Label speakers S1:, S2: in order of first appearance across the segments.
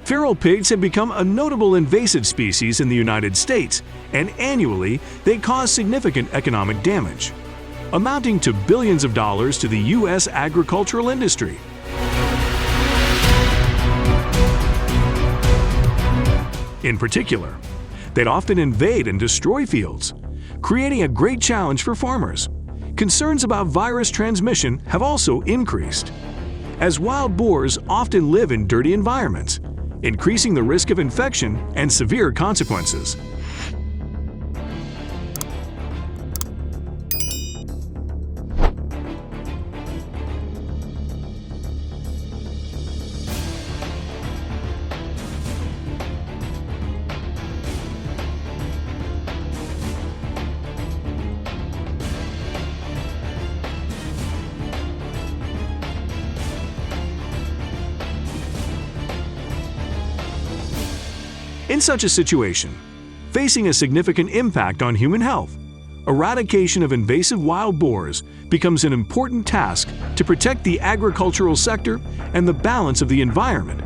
S1: Feral pigs have become a notable invasive species in the United States, and annually they cause significant economic damage, amounting to billions of dollars to the U.S. agricultural industry. In particular, they'd often invade and destroy fields, creating a great challenge for farmers. Concerns about virus transmission have also increased, as wild boars often live in dirty environments, increasing the risk of infection and severe consequences. In such a situation, facing a significant impact on human health, eradication of invasive wild boars becomes an important task to protect the agricultural sector and the balance of the environment.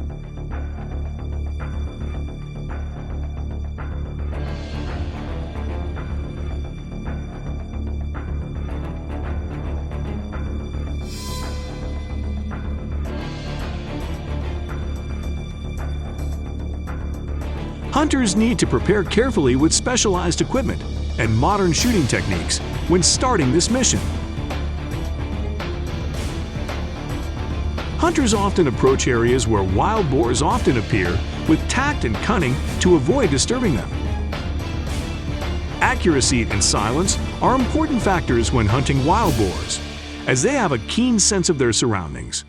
S1: Hunters need to prepare carefully with specialized equipment and modern shooting techniques when starting this mission. Hunters often approach areas where wild boars often appear with tact and cunning to avoid disturbing them. Accuracy and silence are important factors when hunting wild boars, as they have a keen sense of their surroundings.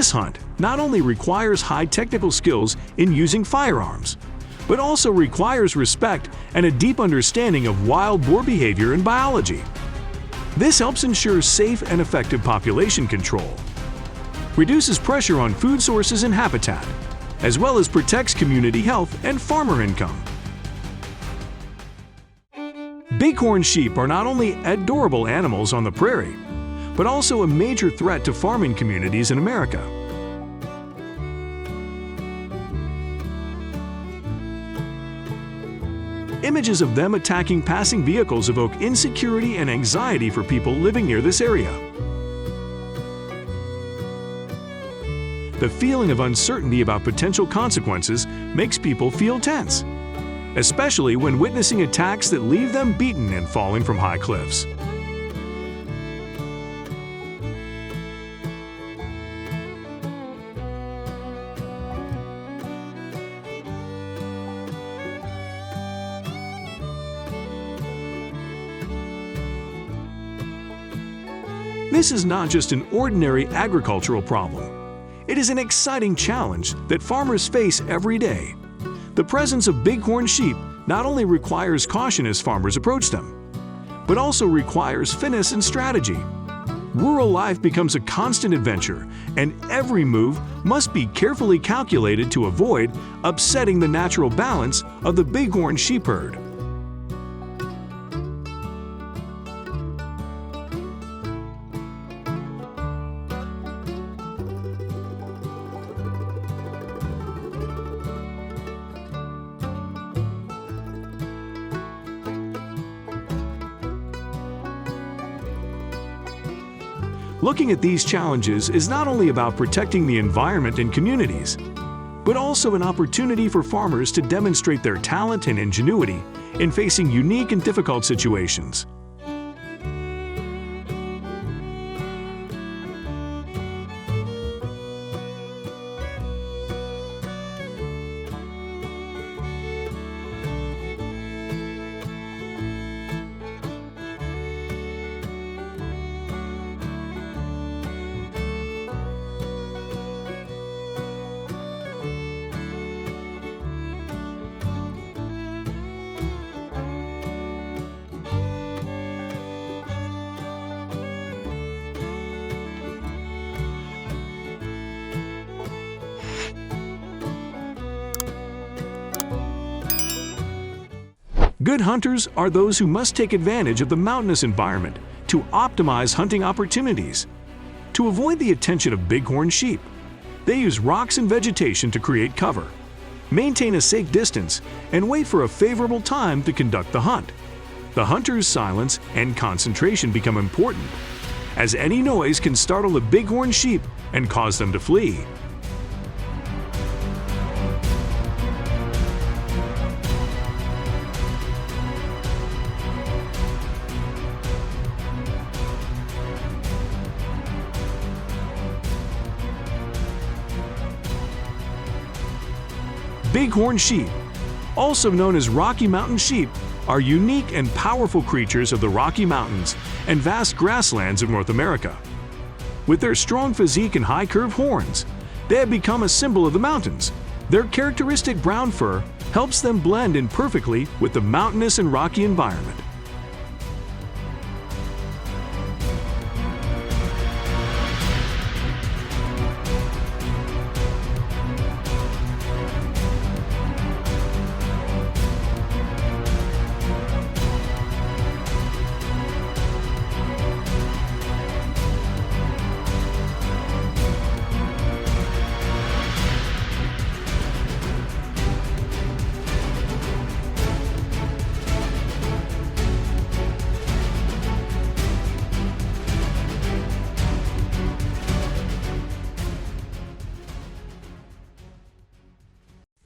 S1: This hunt not only requires high technical skills in using firearms, but also requires respect and a deep understanding of wild boar behavior and biology. This helps ensure safe and effective population control, reduces pressure on food sources and habitat, as well as protects community health and farmer income. Bighorn sheep are not only adorable animals on the prairie, but also a major threat to farming communities in America. Images of them attacking passing vehicles evoke insecurity and anxiety for people living near this area. The feeling of uncertainty about potential consequences makes people feel tense, especially when witnessing attacks that leave them beaten and falling from high cliffs. This is not just an ordinary agricultural problem. It is an exciting challenge that farmers face every day. The presence of bighorn sheep not only requires caution as farmers approach them, but also requires finesse and strategy. Rural life becomes a constant adventure, and every move must be carefully calculated to avoid upsetting the natural balance of the bighorn sheep herd. Looking at these challenges is not only about protecting the environment and communities, but also an opportunity for farmers to demonstrate their talent and ingenuity in facing unique and difficult situations. Good hunters are those who must take advantage of the mountainous environment to optimize hunting opportunities. To avoid the attention of bighorn sheep, they use rocks and vegetation to create cover, maintain a safe distance, and wait for a favorable time to conduct the hunt. The hunter's silence and concentration become important, as any noise can startle the bighorn sheep and cause them to flee. Bighorn sheep, also known as Rocky Mountain sheep, are unique and powerful creatures of the Rocky Mountains and vast grasslands of North America. With their strong physique and high curved horns, they have become a symbol of the mountains. Their characteristic brown fur helps them blend in perfectly with the mountainous and rocky environment.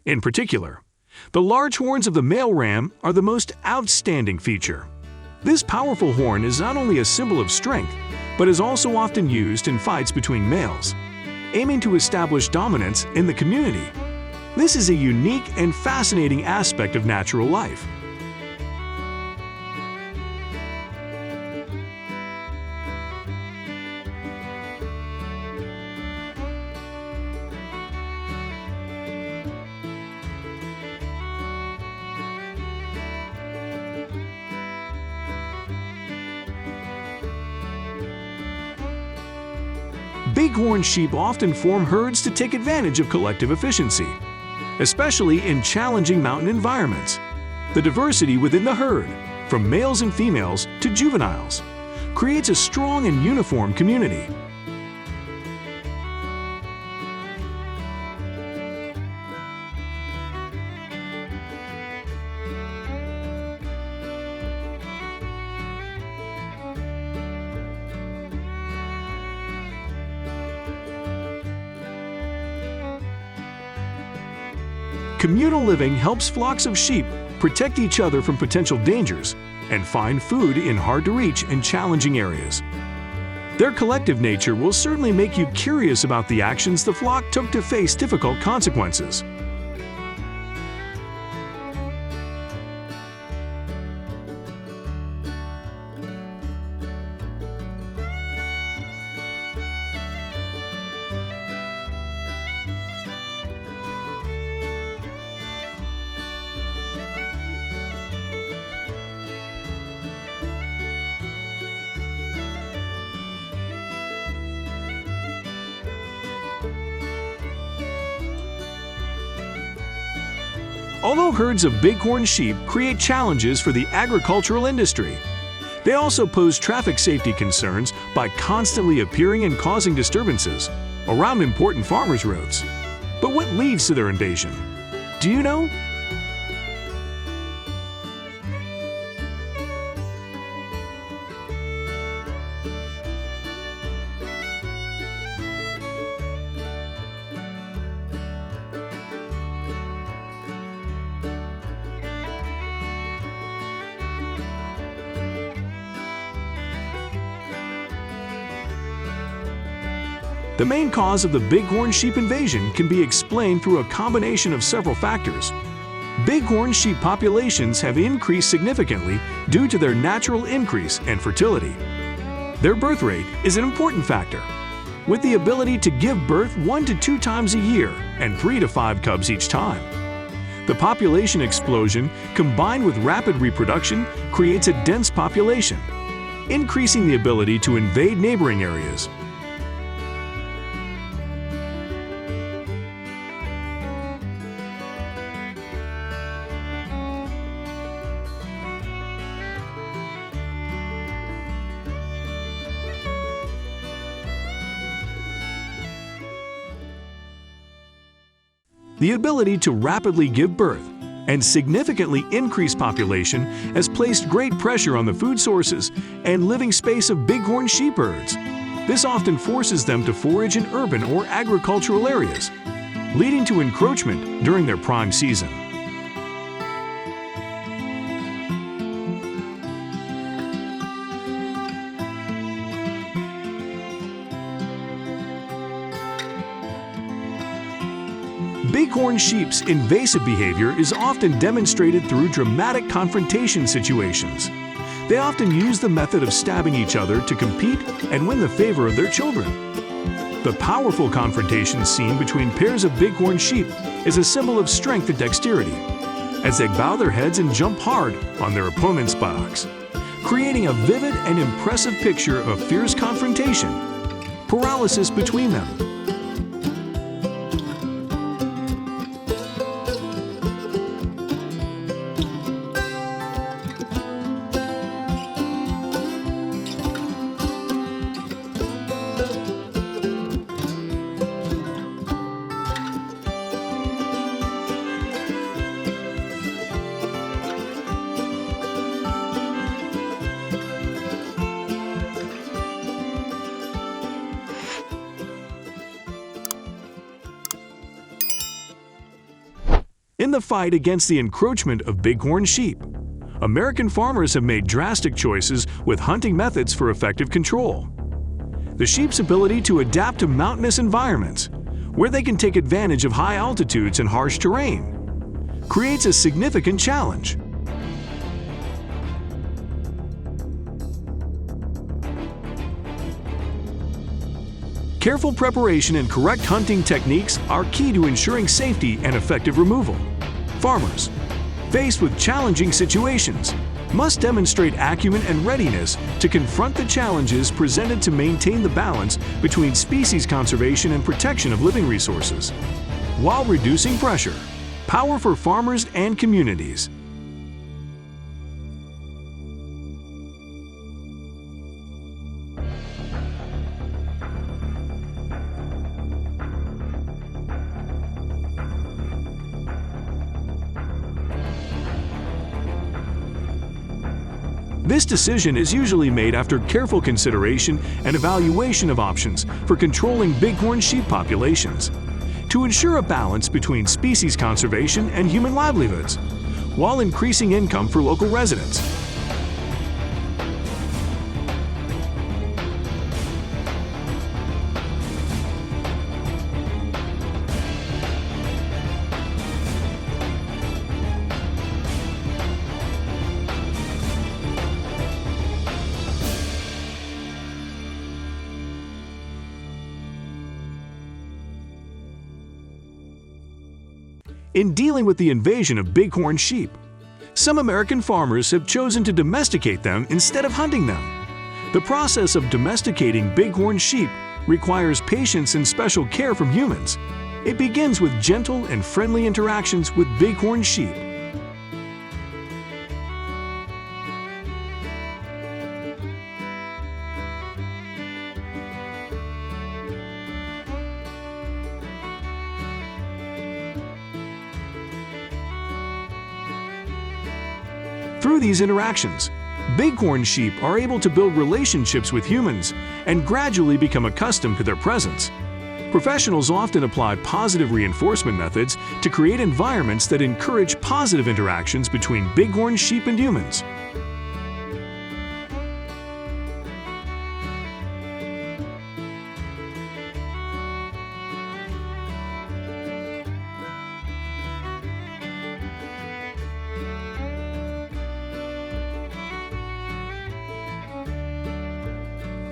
S1: In particular, the large horns of the male ram are the most outstanding feature. This powerful horn is not only a symbol of strength, but is also often used in fights between males, aiming to establish dominance in the community. This is a unique and fascinating aspect of natural life. Bighorn sheep often form herds to take advantage of collective efficiency, especially in challenging mountain environments. The diversity within the herd, from males and females to juveniles, creates a strong and uniform community. Communal living helps flocks of sheep protect each other from potential dangers and find food in hard-to-reach and challenging areas. Their collective nature will certainly make you curious about the actions the flock took to face difficult consequences. Although herds of bighorn sheep create challenges for the agricultural industry, they also pose traffic safety concerns by constantly appearing and causing disturbances around important farmers' roads. But what leads to their invasion? Do you know? The main cause of the Bighorn sheep invasion can be explained through a combination of several factors. Bighorn sheep populations have increased significantly due to their natural increase and fertility. Their birth rate is an important factor, with the ability to give birth 1 to 2 times a year and 3 to 5 cubs each time. The population explosion combined with rapid reproduction creates a dense population, increasing the ability to invade neighboring areas. The ability to rapidly give birth and significantly increase population has placed great pressure on the food sources and living space of bighorn sheep herds. This often forces them to forage in urban or agricultural areas, leading to encroachment during their prime season. Bighorn sheep's invasive behavior is often demonstrated through dramatic confrontation situations. They often use the method of stabbing each other to compete and win the favor of their children. The powerful confrontation scene between pairs of bighorn sheep is a symbol of strength and dexterity, as they bow their heads and jump hard on their opponent's buttocks, creating a vivid and impressive picture of fierce confrontation, paralysis between them. In the fight against the encroachment of bighorn sheep, American farmers have made drastic choices with hunting methods for effective control. The sheep's ability to adapt to mountainous environments, where they can take advantage of high altitudes and harsh terrain, creates a significant challenge. Careful preparation and correct hunting techniques are key to ensuring safety and effective removal. Farmers, faced with challenging situations, must demonstrate acumen and readiness to confront the challenges presented to maintain the balance between species conservation and protection of living resources, while reducing pressure, power for farmers and communities. This decision is usually made after careful consideration and evaluation of options for controlling bighorn sheep populations, to ensure a balance between species conservation and human livelihoods, while increasing income for local residents. In dealing with the invasion of bighorn sheep, some American farmers have chosen to domesticate them instead of hunting them. The process of domesticating bighorn sheep requires patience and special care from humans. It begins with gentle and friendly interactions with bighorn sheep. Through these interactions, bighorn sheep are able to build relationships with humans and gradually become accustomed to their presence. Professionals often apply positive reinforcement methods to create environments that encourage positive interactions between bighorn sheep and humans.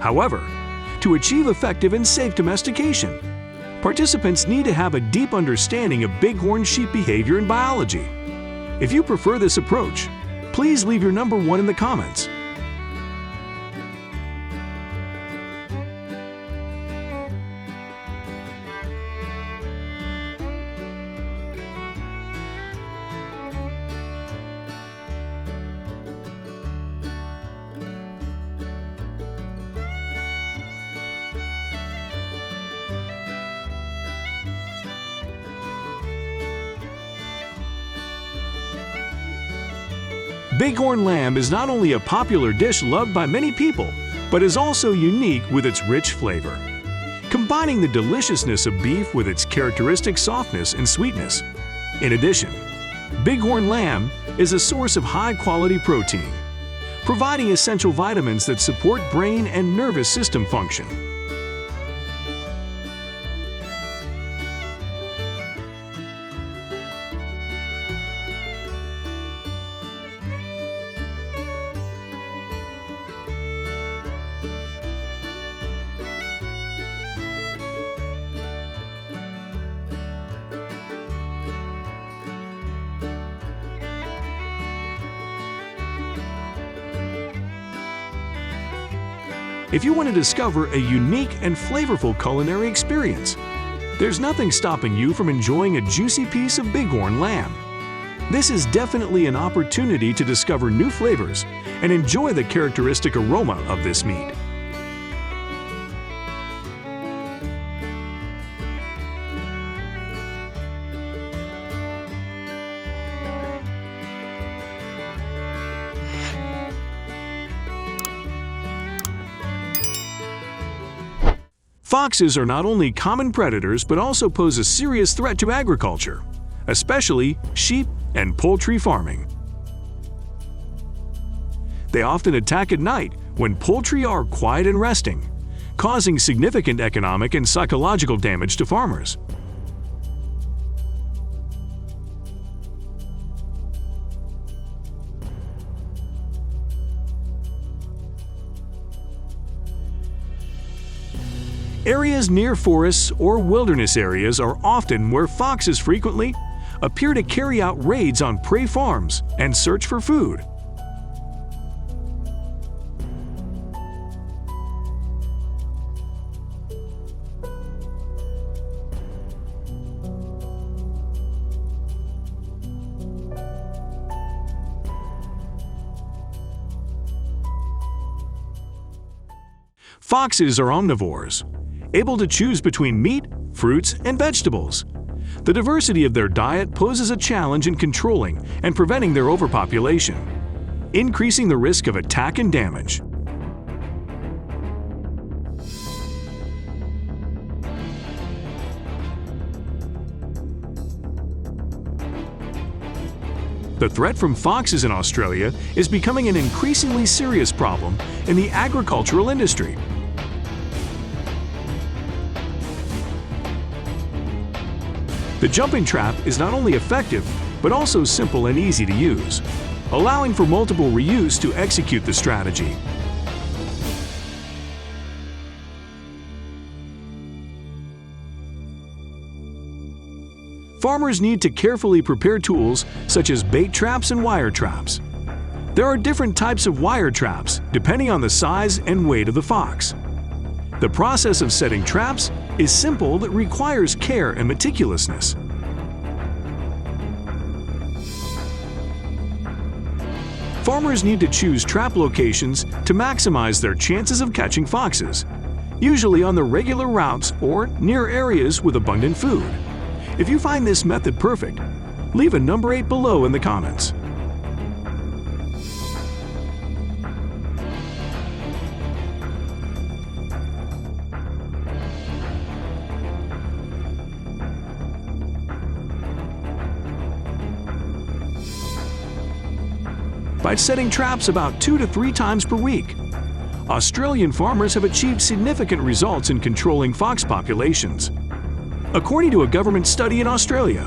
S1: However, to achieve effective and safe domestication, participants need to have a deep understanding of bighorn sheep behavior and biology. If you prefer this approach, please leave your number 1 in the comments. Bighorn lamb is not only a popular dish loved by many people, but is also unique with its rich flavor, combining the deliciousness of beef with its characteristic softness and sweetness. In addition, bighorn lamb is a source of high-quality protein, providing essential vitamins that support brain and nervous system function. If you want to discover a unique and flavorful culinary experience, there's nothing stopping you from enjoying a juicy piece of bighorn lamb. This is definitely an opportunity to discover new flavors and enjoy the characteristic aroma of this meat. Foxes are not only common predators but also pose a serious threat to agriculture, especially sheep and poultry farming. They often attack at night when poultry are quiet and resting, causing significant economic and psychological damage to farmers. Areas near forests or wilderness areas are often where foxes frequently appear to carry out raids on prey farms and search for food. Foxes are omnivores, able to choose between meat, fruits, and vegetables. The diversity of their diet poses a challenge in controlling and preventing their overpopulation, increasing the risk of attack and damage. The threat from foxes in Australia is becoming an increasingly serious problem in the agricultural industry. The jumping trap is not only effective, but also simple and easy to use, allowing for multiple reuse to execute the strategy. Farmers need to carefully prepare tools such as bait traps and wire traps. There are different types of wire traps depending on the size and weight of the fox. The process of setting traps is simple but requires care and meticulousness. Farmers need to choose trap locations to maximize their chances of catching foxes, usually on the regular routes or near areas with abundant food. If you find this method perfect, leave a number 8 below in the comments. By setting traps about 2 to 3 times per week, Australian farmers have achieved significant results in controlling fox populations. According to a government study in Australia,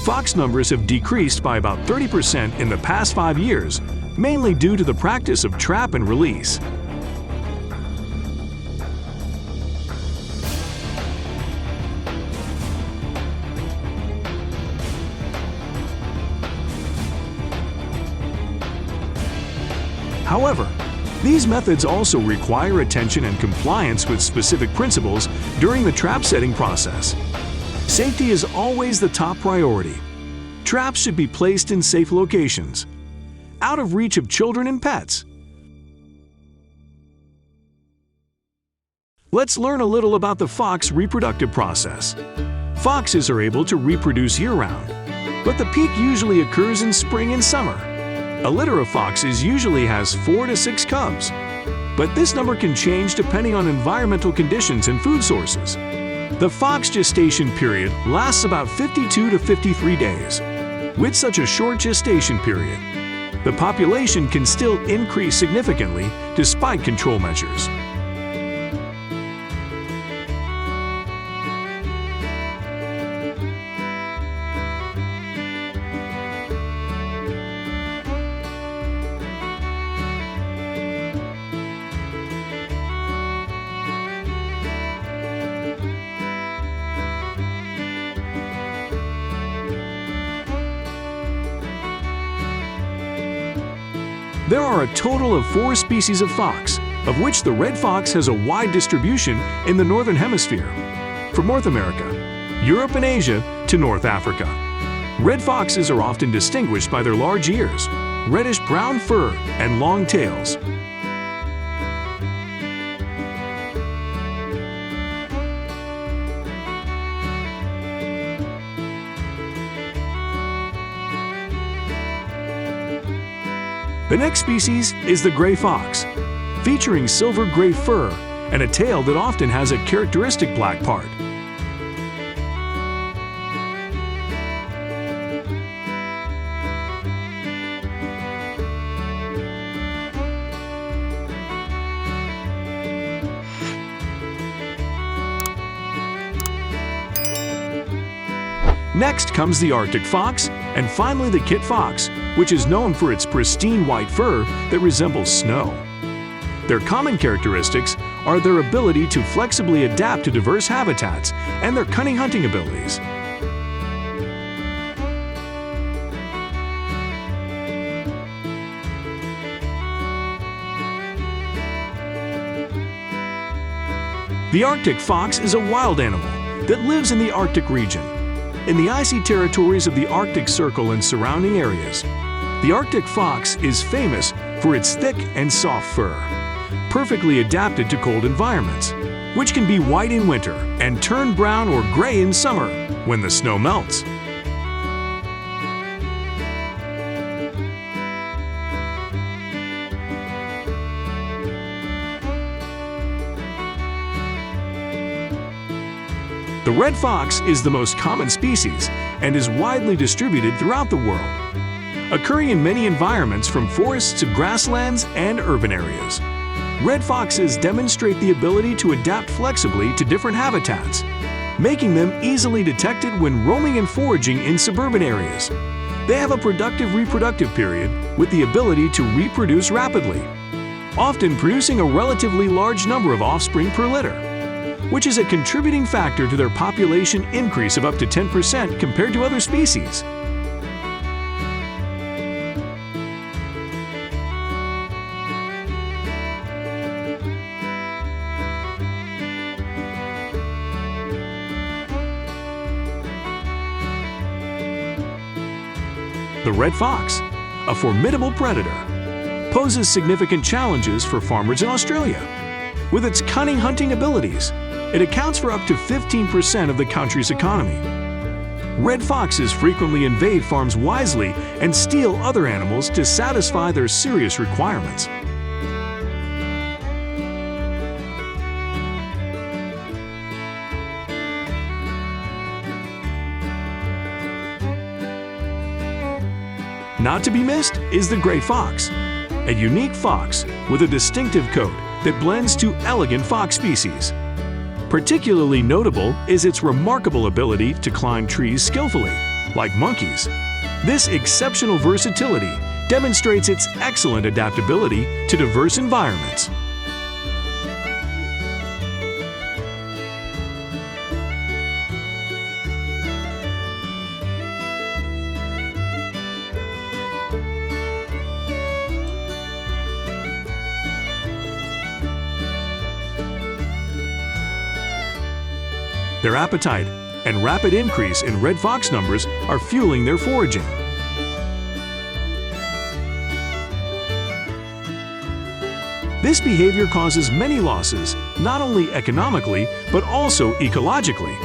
S1: fox numbers have decreased by about 30% in the past 5 years, mainly due to the practice of trap and release. However, these methods also require attention and compliance with specific principles during the trap setting process. Safety is always the top priority. Traps should be placed in safe locations, out of reach of children and pets. Let's learn a little about the fox reproductive process. Foxes are able to reproduce year-round, but the peak usually occurs in spring and summer. A litter of foxes usually has 4 to 6 cubs, but this number can change depending on environmental conditions and food sources. The fox gestation period lasts about 52 to 53 days. With such a short gestation period, the population can still increase significantly despite control measures. There are a total of 4 species of fox, of which the red fox has a wide distribution in the Northern Hemisphere, from North America, Europe and Asia to North Africa. Red foxes are often distinguished by their large ears, reddish-brown fur, and long tails. The next species is the gray fox, featuring silver-gray fur and a tail that often has a characteristic black part. Next comes the Arctic fox, and finally the kit fox, which is known for its pristine white fur that resembles snow. Their common characteristics are their ability to flexibly adapt to diverse habitats and their cunning hunting abilities. The Arctic fox is a wild animal that lives in the Arctic region, in the icy territories of the Arctic Circle and surrounding areas. The Arctic fox is famous for its thick and soft fur, perfectly adapted to cold environments, which can be white in winter and turn brown or gray in summer when the snow melts. The red fox is the most common species and is widely distributed throughout the world, occurring in many environments from forests to grasslands and urban areas. Red foxes demonstrate the ability to adapt flexibly to different habitats, making them easily detected when roaming and foraging in suburban areas. They have a productive reproductive period with the ability to reproduce rapidly, often producing a relatively large number of offspring per litter, which is a contributing factor to their population increase of up to 10% compared to other species. The red fox, a formidable predator, poses significant challenges for farmers in Australia. With its cunning hunting abilities, it accounts for up to 15% of the country's economy. Red foxes frequently invade farms wisely and steal other animals to satisfy their serious requirements. Not to be missed is the gray fox, a unique fox with a distinctive coat that blends two elegant fox species. Particularly notable is its remarkable ability to climb trees skillfully, like monkeys. This exceptional versatility demonstrates its excellent adaptability to diverse environments. Their appetite and rapid increase in red fox numbers are fueling their foraging. This behavior causes many losses, not only economically, but also ecologically.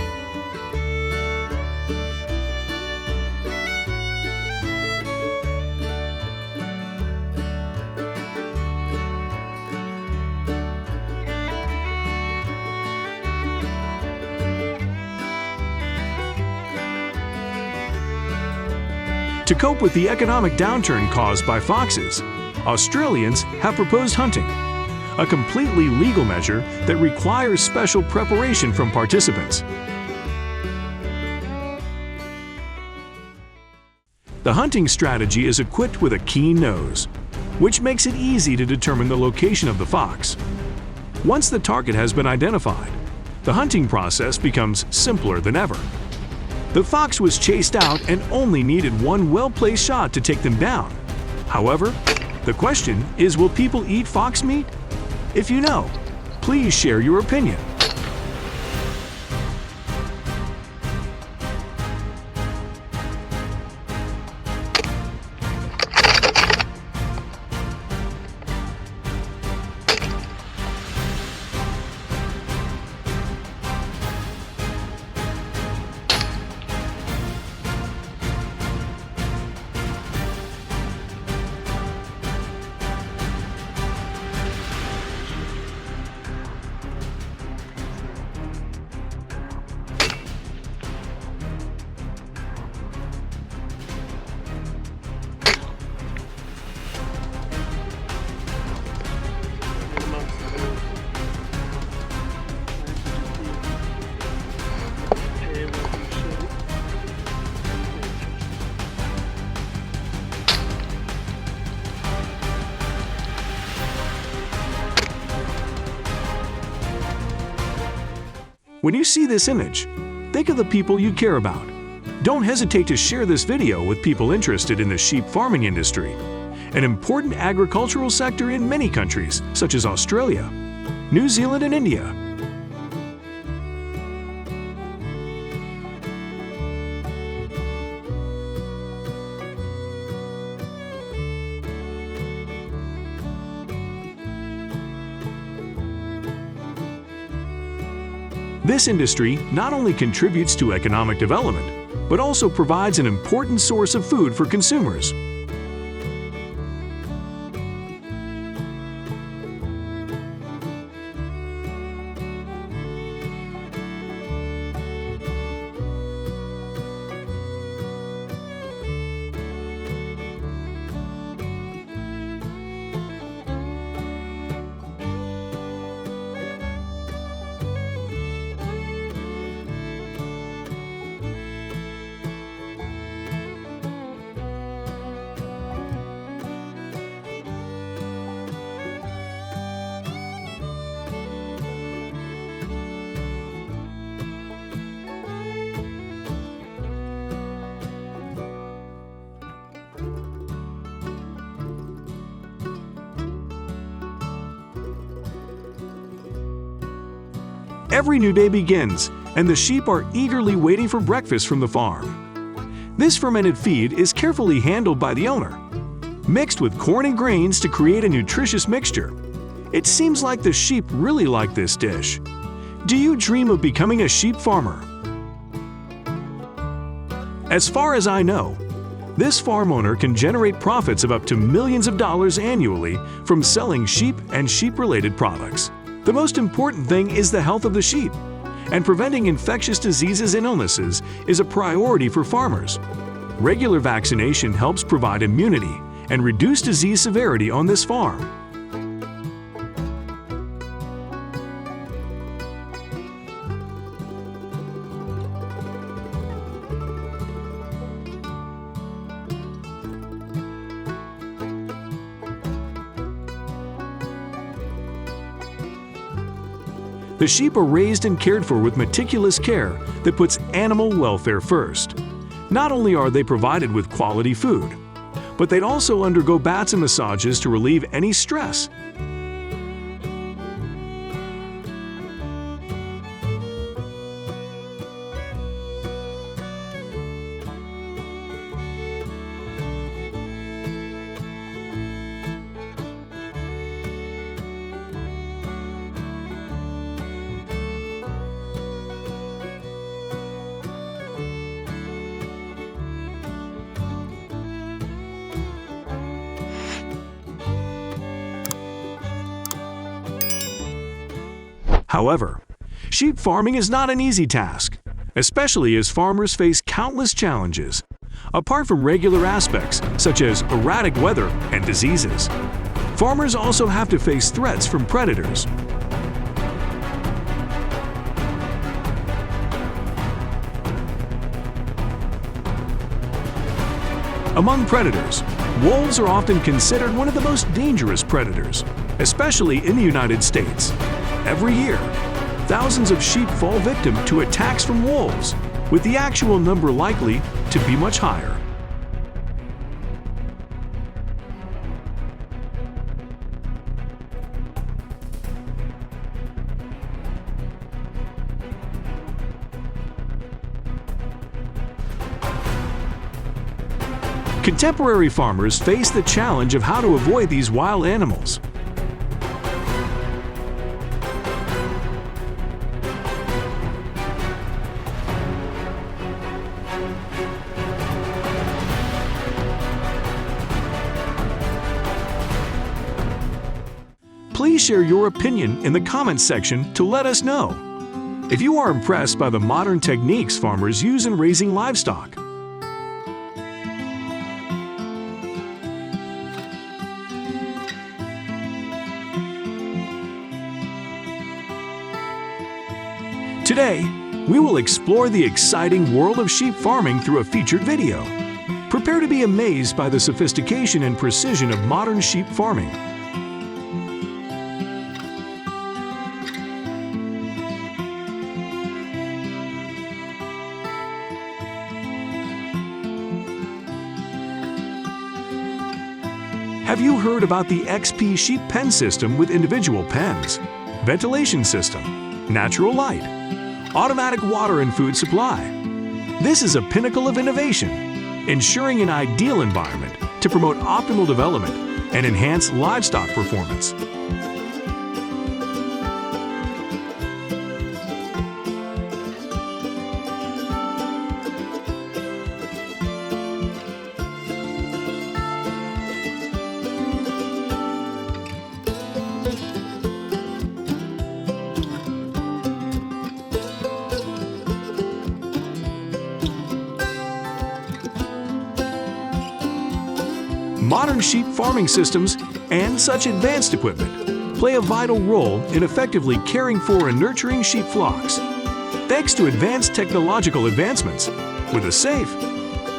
S1: To cope with the economic downturn caused by foxes, Australians have proposed hunting, a completely legal measure that requires special preparation from participants. The hunting strategy is equipped with a keen nose, which makes it easy to determine the location of the fox. Once the target has been identified, the hunting process becomes simpler than ever. The fox was chased out and only needed one well-placed shot to take them down. However, the question is, will people eat fox meat? If you know, please share your opinion. When you see this image, think of the people you care about. Don't hesitate to share this video with people interested in the sheep farming industry, an important agricultural sector in many countries such as Australia, New Zealand, and India. This industry not only contributes to economic development, but also provides an important source of food for consumers. Every new day begins, and the sheep are eagerly waiting for breakfast from the farm. This fermented feed is carefully handled by the owner, mixed with corn and grains to create a nutritious mixture. It seems like the sheep really like this dish. Do you dream of becoming a sheep farmer? As far as I know, this farm owner can generate profits of up to millions of dollars annually from selling sheep and sheep-related products. The most important thing is the health of the sheep, and preventing infectious diseases and illnesses is a priority for farmers. Regular vaccination helps provide immunity and reduce disease severity on this farm. The sheep are raised and cared for with meticulous care that puts animal welfare first. Not only are they provided with quality food, but they'd also undergo baths and massages to relieve any stress. However, sheep farming is not an easy task, especially as farmers face countless challenges, apart from regular aspects such as erratic weather and diseases. Farmers also have to face threats from predators. Among predators, wolves are often considered one of the most dangerous predators, especially in the United States. Every year, thousands of sheep fall victim to attacks from wolves, with the actual number likely to be much higher. Contemporary farmers face the challenge of how to avoid these wild animals. Please share your opinion in the comments section to let us know if you are impressed by the modern techniques farmers use in raising livestock. Today, we will explore the exciting world of sheep farming through a featured video. Prepare to be amazed by the sophistication and precision of modern sheep farming. Have you heard about the XP sheep pen system with individual pens, ventilation system, natural light, automatic water and food supply? This is a pinnacle of innovation, ensuring an ideal environment to promote optimal development and enhance livestock performance. Modern sheep farming systems and such advanced equipment play a vital role in effectively caring for and nurturing sheep flocks. Thanks to advanced technological advancements, with a safe,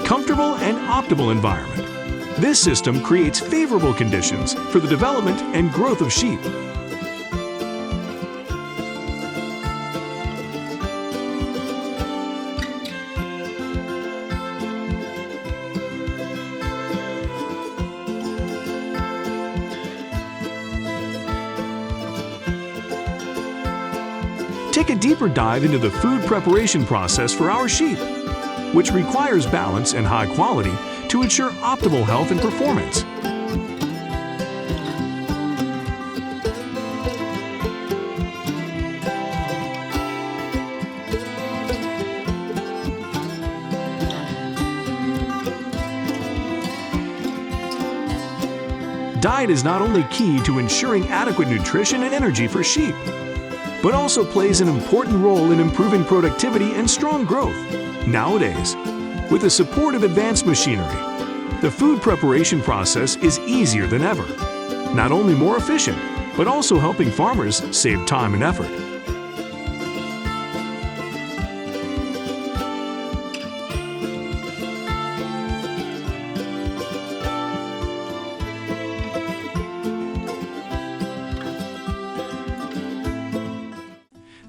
S1: comfortable, and optimal environment, this system creates favorable conditions for the development and growth of sheep. Take a deeper dive into the food preparation process for our sheep, which requires balance and high quality to ensure optimal health and performance. Diet is not only key to ensuring adequate nutrition and energy for sheep, but also plays an important role in improving productivity and strong growth. Nowadays, with the support of advanced machinery, the food preparation process is easier than ever, not only more efficient, but also helping farmers save time and effort.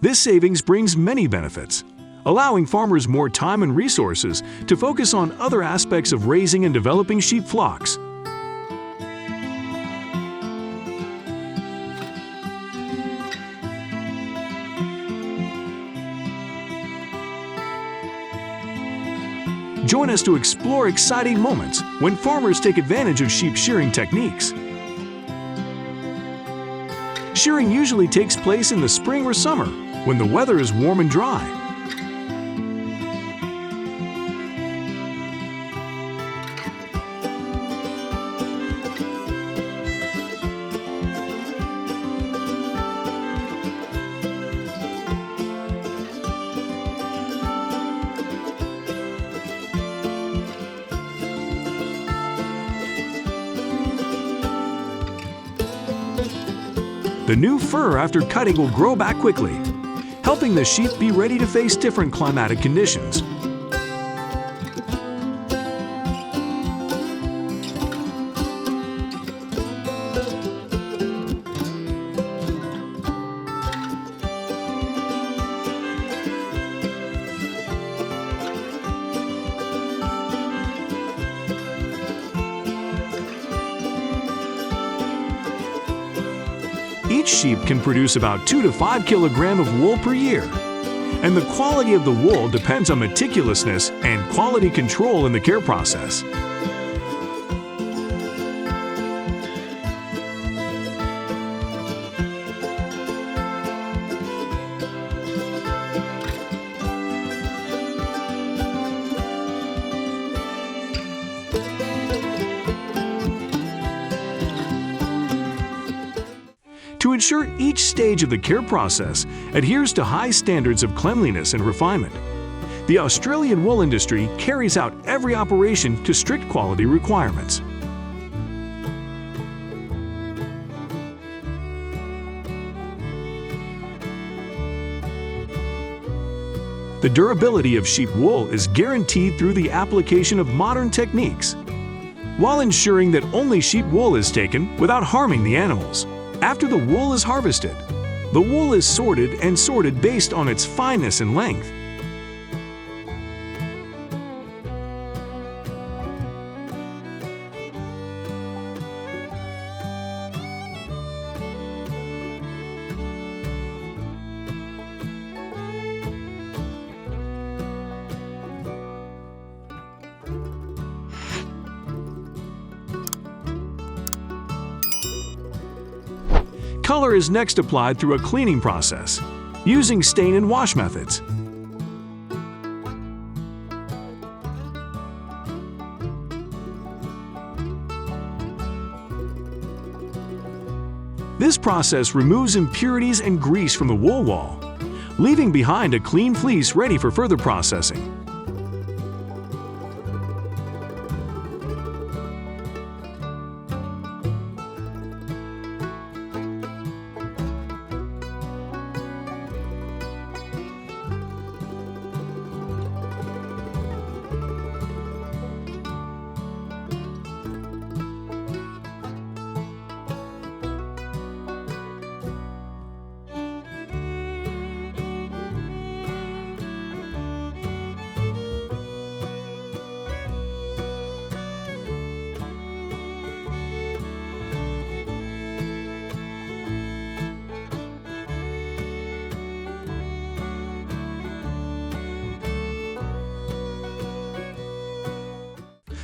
S1: This savings brings many benefits, allowing farmers more time and resources to focus on other aspects of raising and developing sheep flocks. Join us to explore exciting moments when farmers take advantage of sheep shearing techniques. Shearing usually takes place in the spring or summer, when the weather is warm and dry. The new fur after cutting will grow back quickly, helping the sheep be ready to face different climatic conditions. Each sheep can produce about 2 to 5 kilograms of wool per year, and the quality of the wool depends on meticulousness and quality control in the care process. To ensure each stage of the care process adheres to high standards of cleanliness and refinement, the Australian wool industry carries out every operation to strict quality requirements. The durability of sheep wool is guaranteed through the application of modern techniques, while ensuring that only sheep wool is taken without harming the animals. After the wool is harvested, the wool is sorted based on its fineness and length. Color is next applied through a cleaning process, using stain and wash methods. This process removes impurities and grease from the wool wall, leaving behind a clean fleece ready for further processing.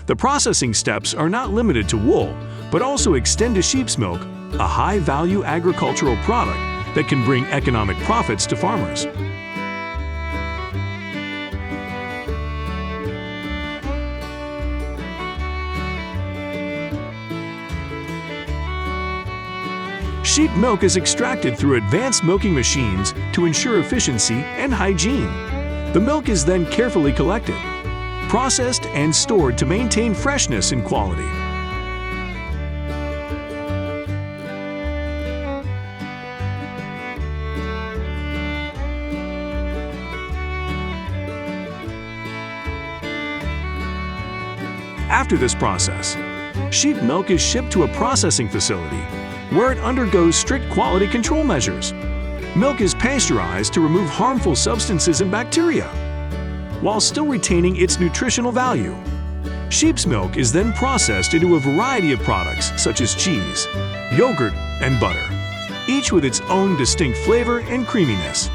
S1: The processing steps are not limited to wool, but also extend to sheep's milk, a high-value agricultural product that can bring economic profits to farmers. Sheep milk is extracted through advanced milking machines to ensure efficiency and hygiene. The milk is then carefully collected, processed and stored to maintain freshness and quality. After this process, sheep milk is shipped to a processing facility where it undergoes strict quality control measures. Milk is pasteurized to remove harmful substances and bacteria, while still retaining its nutritional value. Sheep's milk is then processed into a variety of products such as cheese, yogurt, and butter, each with its own distinct flavor and creaminess.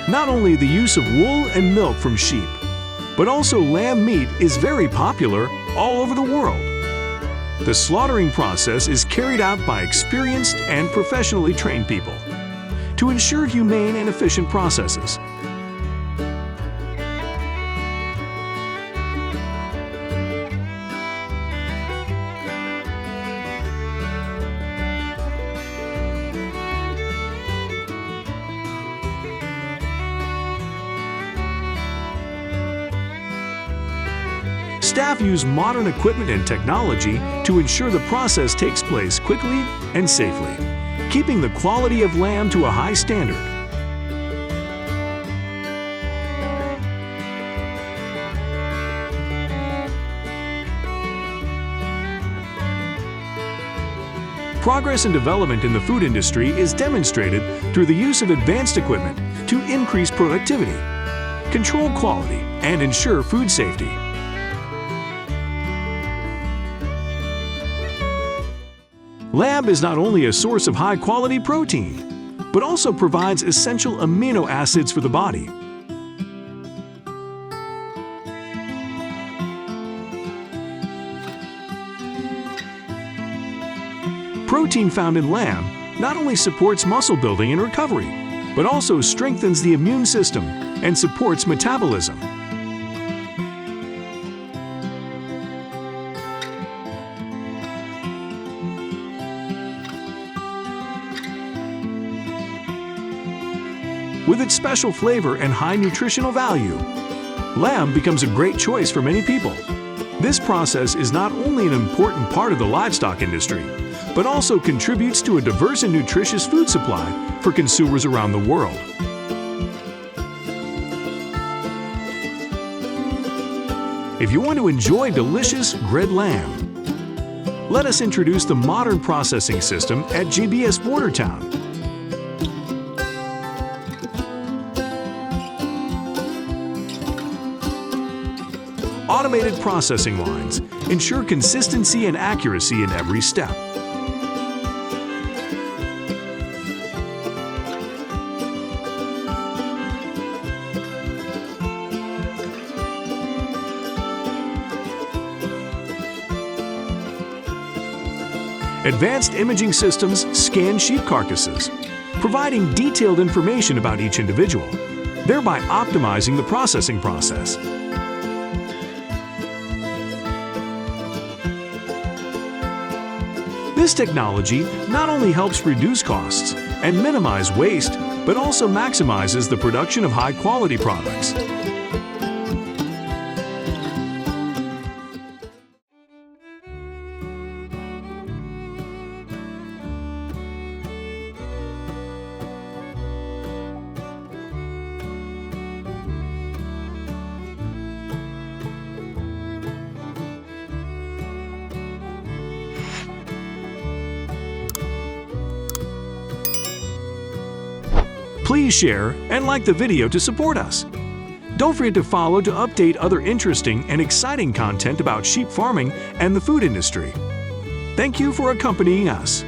S1: Not only the use of wool and milk from sheep, but also lamb meat is very popular all over the world. The slaughtering process is carried out by experienced and professionally trained people, to ensure humane and efficient processes. Staff use modern equipment and technology to ensure the process takes place quickly and safely, keeping the quality of lamb to a high standard. Progress and development in the food industry is demonstrated through the use of advanced equipment to increase productivity, control quality, and ensure food safety. Lamb is not only a source of high-quality protein, but also provides essential amino acids for the body. Protein found in lamb not only supports muscle building and recovery, but also strengthens the immune system and supports metabolism. With its special flavor and high nutritional value, lamb becomes a great choice for many people. This process is not only an important part of the livestock industry, but also contributes to a diverse and nutritious food supply for consumers around the world. If you want to enjoy delicious grilled lamb, let us introduce the modern processing system at GBS Bordertown. Automated processing lines ensure consistency and accuracy in every step. Advanced imaging systems scan sheep carcasses, providing detailed information about each individual, thereby optimizing the processing process. This technology not only helps reduce costs and minimize waste, but also maximizes the production of high-quality products. Please share and like the video to support us. Don't forget to follow to update other interesting and exciting content about sheep farming and the food industry. Thank you for accompanying us.